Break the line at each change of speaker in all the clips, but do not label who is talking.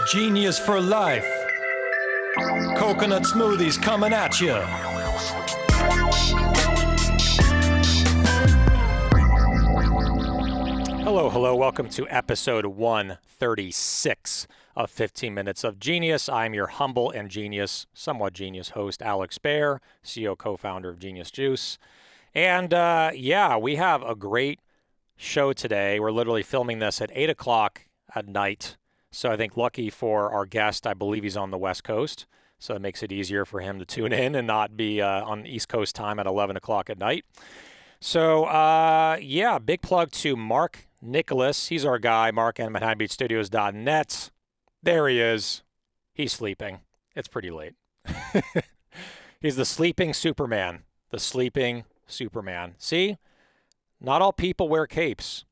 Genius for life. Coconut smoothies coming at you. Hello. Welcome to episode 136 of 15 Minutes of Genius. I'm your humble and somewhat genius host, Alex Baer, CEO, co-founder of Genius Juice. And we have a great show today. We're literally filming this at 8 o'clock at night. So I think lucky for our guest, I believe he's on the West Coast. So it makes it easier for him to tune in and not be on East Coast time at 11 o'clock at night. So, big plug to Mark Nicholas. He's our guy, Mark at ManhattanBeachStudios.net. There he is. He's sleeping. It's pretty late. He's the sleeping Superman. The sleeping Superman. See? Not all people wear capes,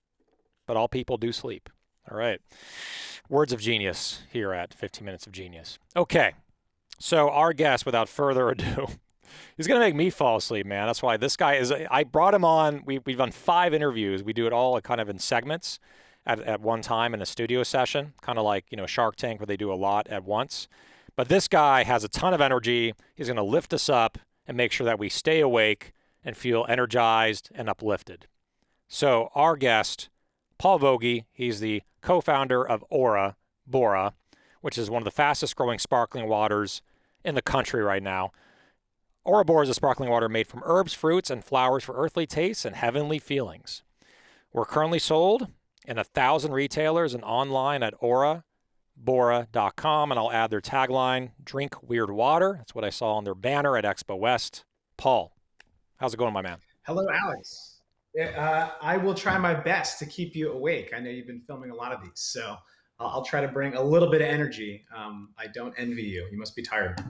but all people do sleep. All right. Words of genius here at 15 Minutes of Genius. Okay. So our guest, without further ado, he's going to make me fall asleep, man. That's why this guy is, I brought him on. We've done 5 interviews. We do it all kind of in segments at one time in a studio session, kind of like, Shark Tank where they do a lot at once. But this guy has a ton of energy. He's going to lift us up and make sure that we stay awake and feel energized and uplifted. So our guest, Paul Voge, he's the co-founder of Bora, which is one of the fastest growing sparkling waters in the country right now. Bora is a sparkling water made from herbs, fruits, and flowers for earthly tastes and heavenly feelings. We're currently sold in 1,000 retailers and online at Bora.com, and I'll add their tagline, Drink Weird Water. That's what I saw on their banner at Expo West. Paul, how's it going, my man?
Hello, Alex. I will try my best to keep you awake. I know you've been filming a lot of these, so I'll try to bring a little bit of energy. I don't envy you. You must be tired.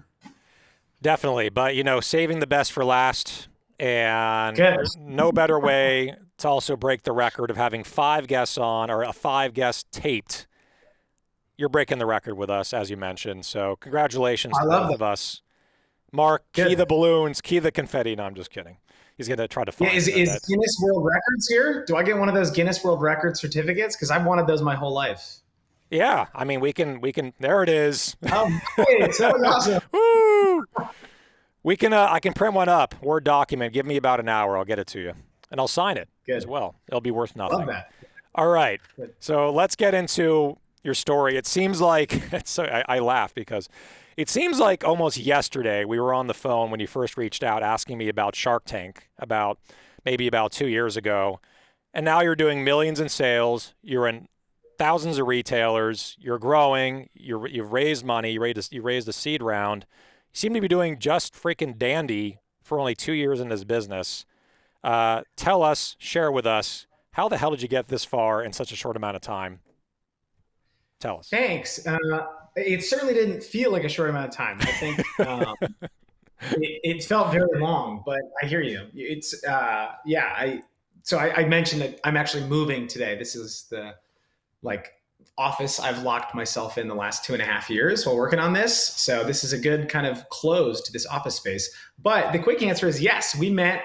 Definitely, but saving the best for last, and
Good.
There's no better way to also break the record of having 5 guests on, or a 5 guests taped. You're breaking the record with us, as you mentioned, so congratulations to both of us. Mark, key the balloons, key the confetti. No, I'm just kidding. He's going to try to find
is Guinness World Records here? Do I get one of those Guinness World Records certificates? Because I've wanted those my whole life.
Yeah, I mean, we can. There it is.
Oh, great. That was awesome.
Woo! We can. I can print one up, Word document. Give me about an hour. I'll get it to you, and I'll sign it as well. It'll be worth nothing.
Love that.
All right.
Good.
So let's get into your story. It seems like I laugh because it seems like almost yesterday we were on the phone when you first reached out asking me about Shark Tank maybe about 2 years ago, and now you're doing millions in sales. You're in thousands of retailers. You're growing. You've raised money. You raised a seed round. You seem to be doing just freaking dandy for only 2 years in this business. Tell us, share with us, how the hell did you get this far in such a short amount of time? Tell us.
Thanks. It certainly didn't feel like a short amount of time. I think it felt very long, but I hear you. It's I mentioned that I'm actually moving today. This is the office I've locked myself in the last 2.5 years while working on this. So this is a good kind of close to this office space. But the quick answer is yes, we met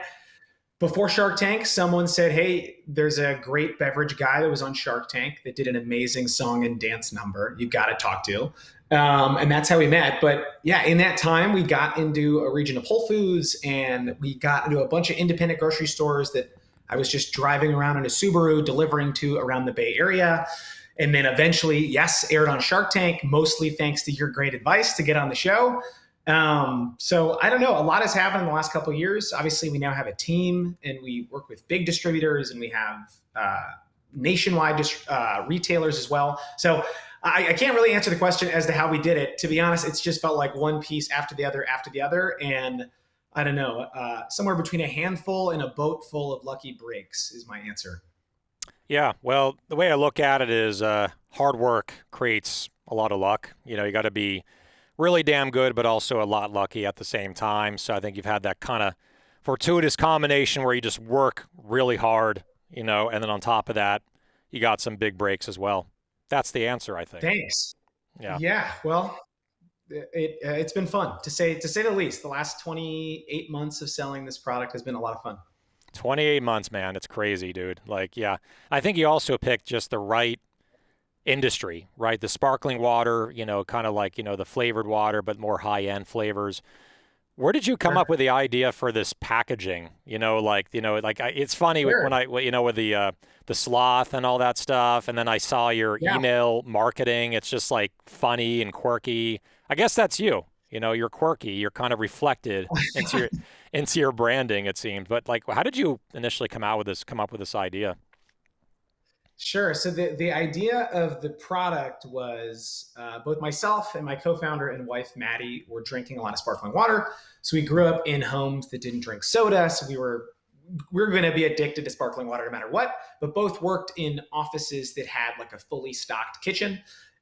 before Shark Tank. Someone said, hey, there's a great beverage guy that was on Shark Tank that did an amazing song and dance number. You got to talk to. And that's how we met. But yeah, in that time, we got into a region of Whole Foods, and we got into a bunch of independent grocery stores that I was just driving around in a Subaru delivering to around the Bay Area. And then eventually, yes, aired on Shark Tank, mostly thanks to your great advice to get on the show. So I don't know, a lot has happened in the last couple of years. Obviously, we now have a team, and we work with big distributors, and we have nationwide retailers as well. So I can't really answer the question as to how we did it. To be honest, it's just felt like one piece after the other. And I don't know, somewhere between a handful and a boat full of lucky breaks is my answer.
Yeah, well, the way I look at it is hard work creates a lot of luck. You got to be really damn good, but also a lot lucky at the same time. So I think you've had that kind of fortuitous combination where you just work really hard, and then on top of that, you got some big breaks as well. That's the answer, I think.
Thanks.
Yeah.
Yeah. Well, it's been fun to say the least. The last 28 months of selling this product has been a lot of fun.
28 months, man. It's crazy, dude. I think you also picked just the right industry, right? The sparkling water, kind of like, the flavored water, but more high-end flavors. Where did you come up
Sure.
with the idea for this packaging? It's funny when
Sure.
with the sloth and all that stuff, and then I saw your
Yeah.
email marketing. It's just like funny and quirky. I guess that's you. You're quirky. You're kind of reflected into your branding, it seemed. But like, how did you initially come up with this idea?
Sure. So the idea of the product was both myself and my co-founder and wife Maddie were drinking a lot of sparkling water. So we grew up in homes that didn't drink soda. So we were going to be addicted to sparkling water no matter what. But both worked in offices that had like a fully stocked kitchen,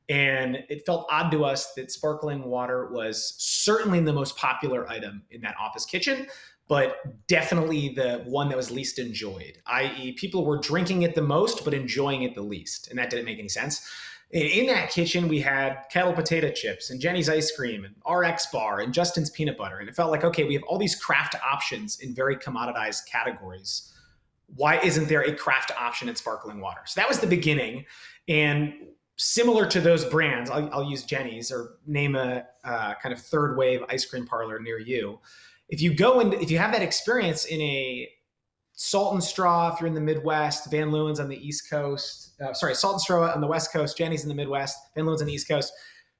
and it felt odd to us that sparkling water was certainly the most popular item in that office kitchen, but definitely the one that was least enjoyed, i.e., people were drinking it the most, but enjoying it the least. And that didn't make any sense. In that kitchen, we had kettle potato chips and Jenny's ice cream and RX bar and Justin's peanut butter. And it felt like, okay, we have all these craft options in very commoditized categories. Why isn't there a craft option in sparkling water? So that was the beginning. And similar to those brands, I'll use Jenny's or name a kind of third wave ice cream parlor near you. If you have that experience in a Salt and Straw, if you're in the Midwest, Van Leeuwen's on the East Coast, Salt and Straw on the West Coast, Jenny's in the Midwest, Van Leeuwen's on the East Coast,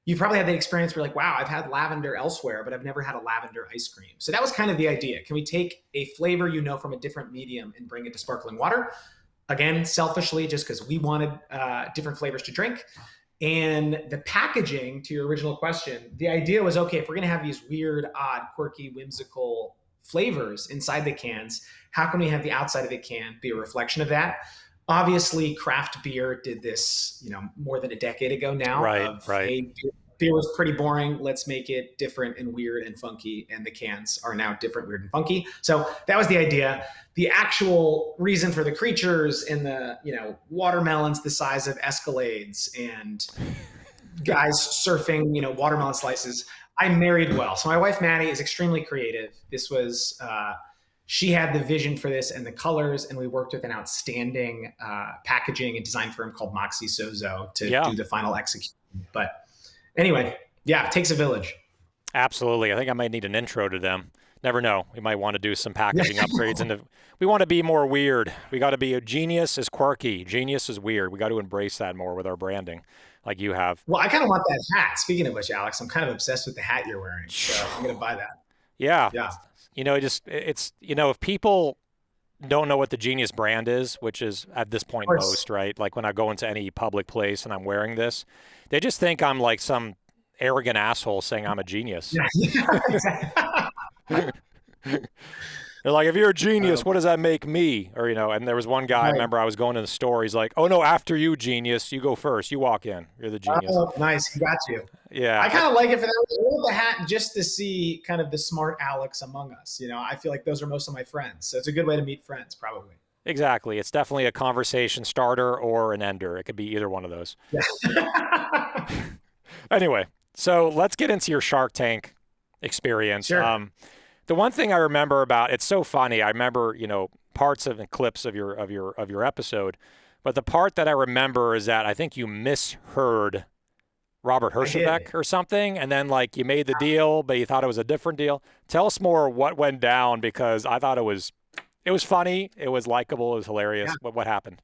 you've probably had the experience where like, wow, I've had lavender elsewhere, but I've never had a lavender ice cream. So that was kind of the idea. Can we take a flavor from a different medium and bring it to sparkling water? Again, selfishly, just because we wanted different flavors to drink. And the packaging, to your original question, the idea was, okay, if we're going to have these weird, odd, quirky, whimsical flavors inside the cans, how can we have the outside of the can be a reflection of that? Obviously, craft beer did this, more than a decade ago now.
Right, right.
Hey, beer was pretty boring. Let's make it different and weird and funky. And the cans are now different, weird, and funky. So that was the idea. The actual reason for the creatures and the, watermelons the size of Escalades and guys surfing, watermelon slices. I married well. So my wife, Maddie, is extremely creative. This was, she had the vision for this and the colors, and we worked with an outstanding packaging and design firm called Moxie Sozo to do the final execution. But anyway, yeah, it takes a village.
Absolutely. I think I might need an intro to them. Never know. We might want to do some packaging upgrades. And we want to be more weird. We got to be a genius is quirky. Genius is weird. We got to embrace that more with our branding like you have.
Well, I kind of want that hat. Speaking of which, Alex, I'm kind of obsessed with the hat you're wearing. So I'm going to buy that.
Yeah.
Yeah.
If people don't know what the Genius brand is, which is at this point most, right? Like when I go into any public place and I'm wearing this, they just think I'm like some arrogant asshole saying I'm a genius.
Yeah, exactly.
They're like, if you're a genius, what does that make me? Or, and there was one guy, I remember I was going to the store. He's like, oh, no, after you, genius, you go first. You walk in. You're the genius.
Oh, nice. He got you.
Yeah.
I kind of like it for that. I wear the hat just to see kind of the smart Alex among us. I feel like those are most of my friends. So it's a good way to meet friends, probably.
Exactly. It's definitely a conversation starter or an ender. It could be either one of those.
Yeah.
Anyway, so let's get into your Shark Tank experience.
Sure.
The one thing I remember about it's so funny. I remember, parts of and clips of your episode, but the part that I remember is that I think you misheard Robert Herjavec or something, and then like you made the deal, but you thought it was a different deal. Tell us more what went down, because I thought it was funny, it was likable, it was hilarious.
Yeah.
What happened?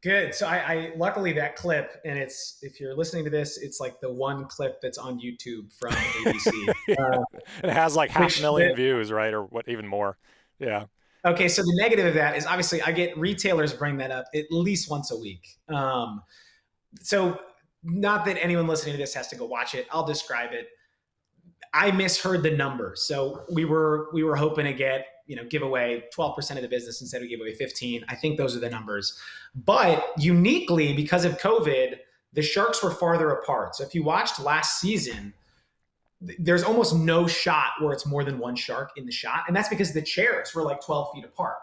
Good. So I luckily that clip, and if you're listening to this, it's like the one clip that's on YouTube from ABC.
It has like 500,000 views, right? Or what, even more. Yeah.
Okay. So the negative of that is obviously I get retailers bring that up at least once a week. So not that anyone listening to this has to go watch it. I'll describe it. I misheard the numbers. So we were hoping to get, give away 12% of the business instead we gave away 15. I think those are the numbers. But uniquely, because of COVID, the sharks were farther apart. So if you watched last season, there's almost no shot where it's more than one shark in the shot. And that's because the chairs were like 12 feet apart.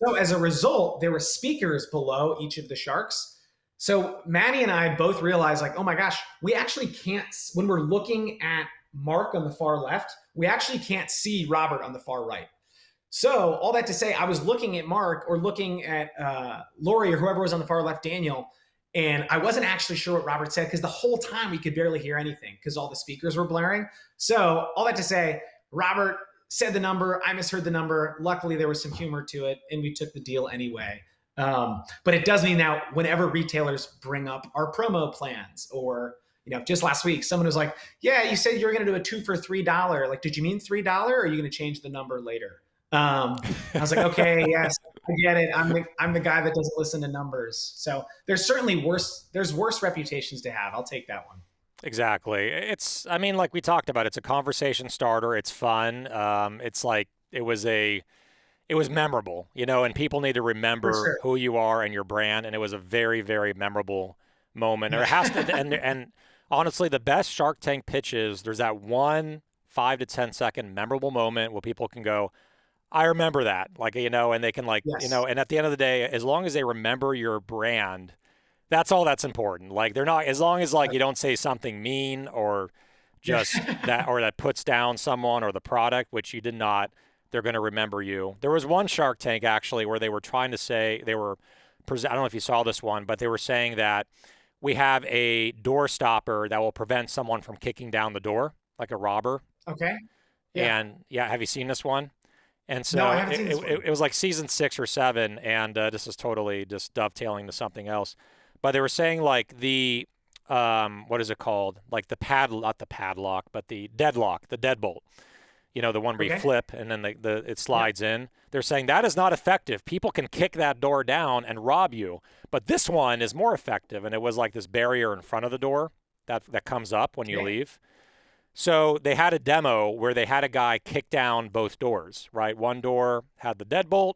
So as a result, there were speakers below each of the sharks. So Maddie and I both realized like, oh my gosh, we actually can't, when we're looking at Mark on the far left, we actually can't see Robert on the far right. So all that to say, I was looking at Mark or looking at Lori or whoever was on the far left, Daniel, And I wasn't actually sure what Robert said because the whole time we could barely hear anything because all the speakers were blaring. So all that to say, Robert said the number. I misheard the number. Luckily, there was some humor to it, and we took the deal anyway. But it does mean now whenever retailers bring up our promo plans, or just last week, someone was like, "Yeah, you said you were going to do a 2 for $3. Like, did you mean $3, or are you going to change the number later?" I was like, "Okay, yes, I get it. I'm the guy that doesn't listen to numbers." So there's certainly worse reputations to have. I'll take that one.
Exactly. I mean, like we talked about, it's a conversation starter. It's fun. It's like it was memorable, and people need to
For
remember
sure.
who you are and your brand. And it was a very, very memorable moment. Or it has to, and honestly, the best Shark Tank pitches, there's that one 5 to 10 second memorable moment where people can go, I remember that, like, and they can like,
Yes.
and at the end of the day, as long as they remember your brand, that's all that's important. Like they're not, as long as like
Right.
you don't say something mean or
Yeah.
just that, or that puts down someone or the product, which you did not, they're going to remember you. There was one Shark Tank actually where they were trying to say, I don't know if you saw this one, but they were saying that we have a door stopper that will prevent someone from kicking down the door, like a robber.
Okay. Yeah.
And yeah, have you seen this one? And
No, I
so
haven't seen this one.
it was like season 6 or 7, and this is totally just dovetailing to something else. But they were saying like what is it called? Like not the padlock, but the deadlock, the deadbolt. The one where you
Okay.
flip and then it
Yep.
slides in. They're saying that is not effective. People can kick that door down and rob you, but this one is more effective. And it was like this barrier in front of the door that comes up when you
Okay.
leave. So they had a demo where they had a guy kick down both doors, right? One door had the deadbolt,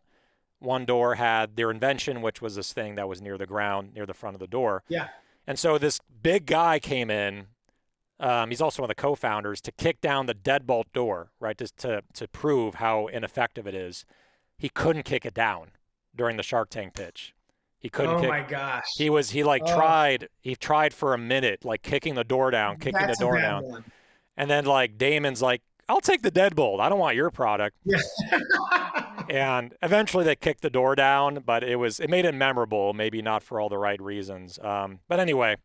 one door had their invention, which was this thing that was near the ground, near the front of the door.
Yeah.
And so this big guy came in. He's also one of the co-founders to kick down the deadbolt door, right? Just to prove how ineffective it is. He couldn't kick it down during the Shark Tank pitch. He couldn't
Oh
kick.
my gosh.
He like
Oh,
tried for a minute, like kicking the door down, kicking the
that's a
door
bad
down.
one.
And then like Damon's like, I'll take the deadbolt. I don't want your product.
Yeah.
And eventually they kicked the door down, but it made it memorable, maybe not for all the right reasons. But anyway,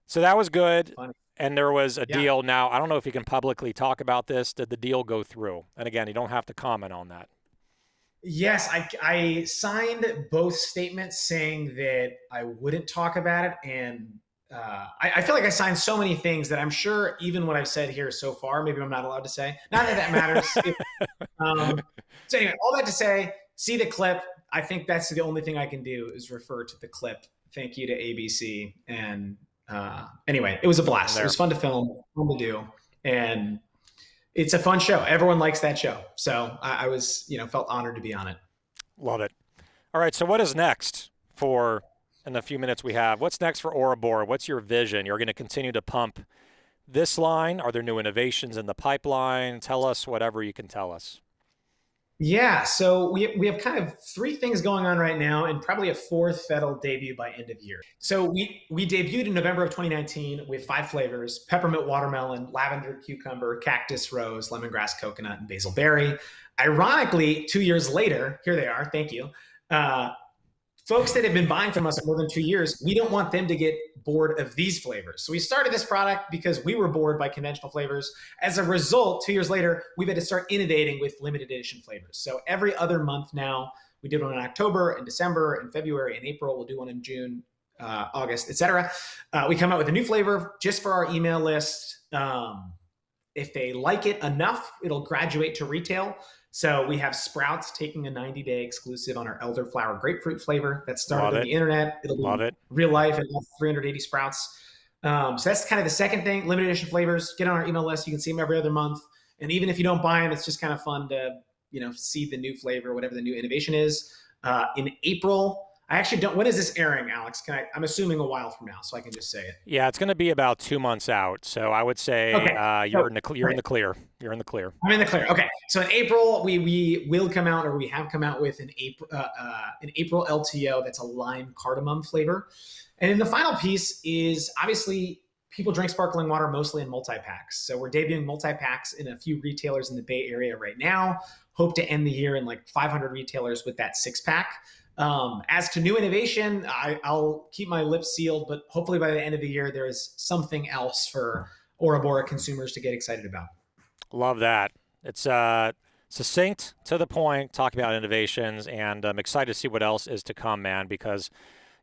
so that was good.
Funny.
And there was a
Yeah.
deal. Now, I don't know if you can publicly talk about this. Did the deal go through? And again, you don't have to comment on that.
Yes, I signed both statements saying that I wouldn't talk about it, and I feel like I signed so many things that I'm sure even what I've said here so far, maybe I'm not allowed to say. Not that that matters. So anyway, all that to say, see the clip. I think that's the only thing I can do is refer to the clip. Thank you to ABC. And anyway, it was a blast. It
There.
was fun to film, fun to do, and it's a fun show. Everyone likes that show, so I was, felt honored to be on it.
Love it. All right. So what is next for in the few minutes we have? What's next for Ora Bora? What's your vision? You're going to continue to pump this line? Are there new innovations in the pipeline? Tell us whatever you can tell us.
Yeah, so we have kind of three things going on right now, and probably a fourth that'll debut by end of year. So we debuted in November of 2019 with 5 flavors: peppermint watermelon, lavender cucumber, cactus rose, lemongrass coconut, and basil berry. Ironically, 2 years later, here they are. Thank you. Uh, Folks that have been buying from us more than 2 years, we don't want them to get bored of these flavors. So we started this product because we were bored by conventional flavors. As a result, 2 years later, we've had to start innovating with limited edition flavors. So every other month now, we did one in October, in December, in February, in April. We'll do one in June, August, etc. We come out with a new flavor just for our email list. If they like it enough, it'll graduate to retail. So we have Sprouts taking a 90-day exclusive on our elderflower grapefruit flavor that started
Love
on
it.
the internet. It'll
Love
be
it.
real life and 380 Sprouts. So that's kind of the second thing. Limited edition flavors. Get on our email list. You can see them every other month. And even if you don't buy them, it's just kind of fun to see the new flavor, whatever the new innovation is. In April, I actually don't. When is this airing, Alex? I'm assuming a while from now, so I can just say it.
Yeah, it's going to be about 2 months out. So I would say
Okay.
you're
So
in the you're in the clear. You're in the clear.
I'm in the clear. Okay, so in April we will come out, or we have come out with an April LTO that's a lime cardamom flavor, and then the final piece is obviously people drink sparkling water mostly in multi packs. So we're debuting multi packs in a few retailers in the Bay Area right now. Hope to end the year in like 500 retailers with that 6-pack. As to new innovation, I'll keep my lips sealed, but hopefully by the end of the year, there is something else for Bora Bora consumers to get excited about.
Love that. It's succinct, to the point, talking about innovations, and I'm excited to see what else is to come, man, because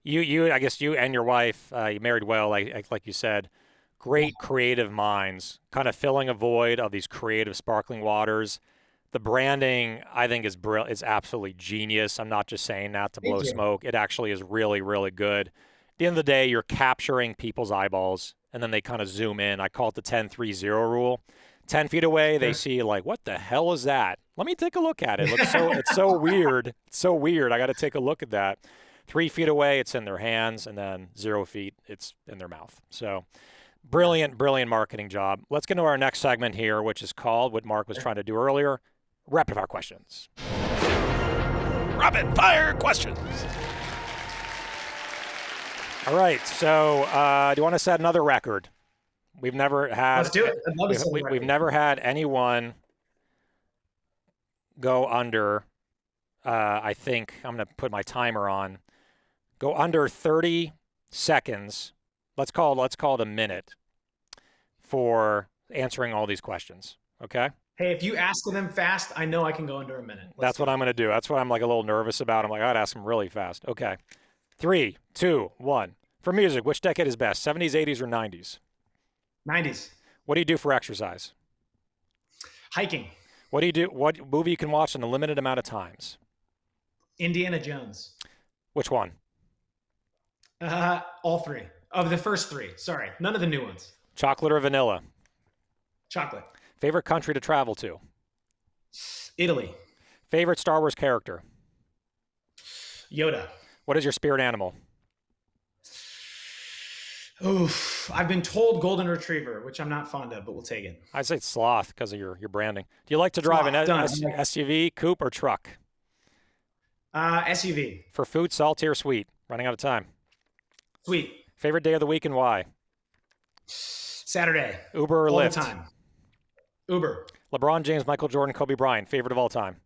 I guess you and your wife, you married well, like you said, great creative minds, kind of filling a void of these creative sparkling waters. The branding, I think, is absolutely genius. I'm not just saying that to blow
Thank you.
smoke. It actually is really, really good. At the end of the day, you're capturing people's eyeballs, and then they kind of zoom in. I call it the 10-3-0 rule. 10 feet away, they
Sure.
see like, what the hell is that? Let me take a look at it. It's so weird. It's so weird. I got to take a look at that. 3 feet away, it's in their hands, and then 0 feet, it's in their mouth. So brilliant, brilliant marketing job. Let's get into our next segment here, which is called what Mark was trying to do earlier, rapid fire questions. Rapid fire questions. All right. So, do you want to set another record? We've never had.
Let's do it. I'd love to set a
We've
record.
never had anyone go under. I think I'm going to put my timer on. Go under 30 seconds. Let's call it a minute for answering all these questions. Okay.
Hey, if you ask them fast, I know I can go under a minute.
That's what I'm going to do. That's what I'm like a little nervous about. I'm like, I'd ask them really fast. Okay. 3, 2, 1. For music, which decade is best? 70s, 80s, or 90s?
90s.
What do you do for exercise?
Hiking.
What do you do? What movie you can watch in a limited amount of times?
Indiana Jones.
Which one?
All three. Of the first three. Sorry. None of the new ones.
Chocolate or vanilla?
Chocolate.
Favorite country to travel to?
Italy.
Favorite Star Wars character?
Yoda.
What is your spirit animal?
Oof. I've been told golden retriever, which I'm not fond of, but we'll take it.
I'd say sloth because of your branding. Do you like to drive an SUV, coupe, or truck?
SUV.
For food, salty or sweet? Running out of time.
Sweet.
Favorite day of the week and why?
Saturday.
Uber or
all
Lyft?
the time. Uber.
LeBron James, Michael Jordan, Kobe Bryant. Favorite of all time?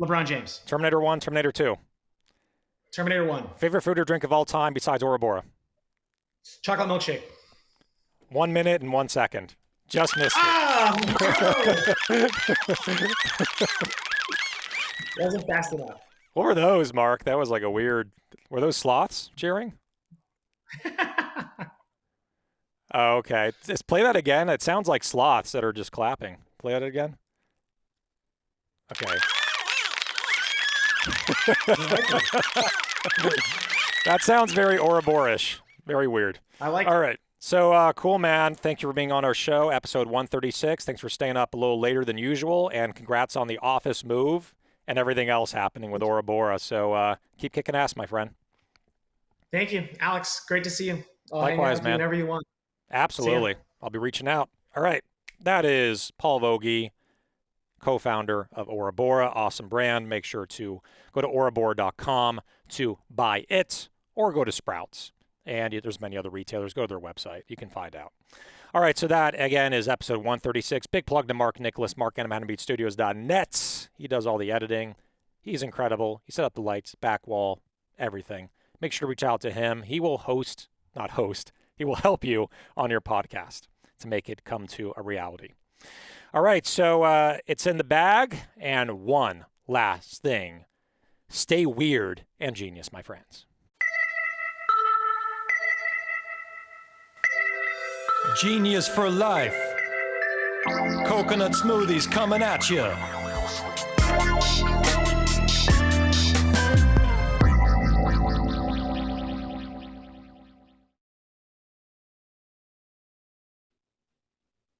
LeBron James.
Terminator 1, Terminator 2.
Terminator 1.
Favorite food or drink of all time besides Bora Bora?
Chocolate milkshake.
1 minute and 1 second. Just missed it.
No! Wasn't fast enough.
What were those, Mark? That was like a weird. Were those sloths cheering? Oh, okay. Just play that again. It sounds like sloths that are just clapping. Play that again. Okay. That sounds very Ouroboros-ish. Very weird.
I like
All right. So, cool, man. Thank you for being on our show, episode 136. Thanks for staying up a little later than usual, and congrats on the office move and everything else happening with Bora Bora. So, keep kicking ass, my friend.
Thank you, Alex. Great to see you. I'll
Likewise,
hang out with
man.
you whenever you want.
Absolutely. I'll be reaching out. All right. That is Paul Voge, co-founder of Bora Bora. Awesome brand. Make sure to go to orabora.com to buy it, or go to Sprouts. And there's many other retailers. Go to their website. You can find out. All right, so that, again, is episode 136. Big plug to Mark Nicholas, mark@animationbeatstudios.net. He does all the editing. He's incredible. He set up the lights, back wall, everything. Make sure to reach out to him. He will he will help you on your podcast to make it come to a reality. All right, so it's in the bag. And one last thing. Stay weird and genius, my friends.
Genius for life. Coconut smoothies coming at you.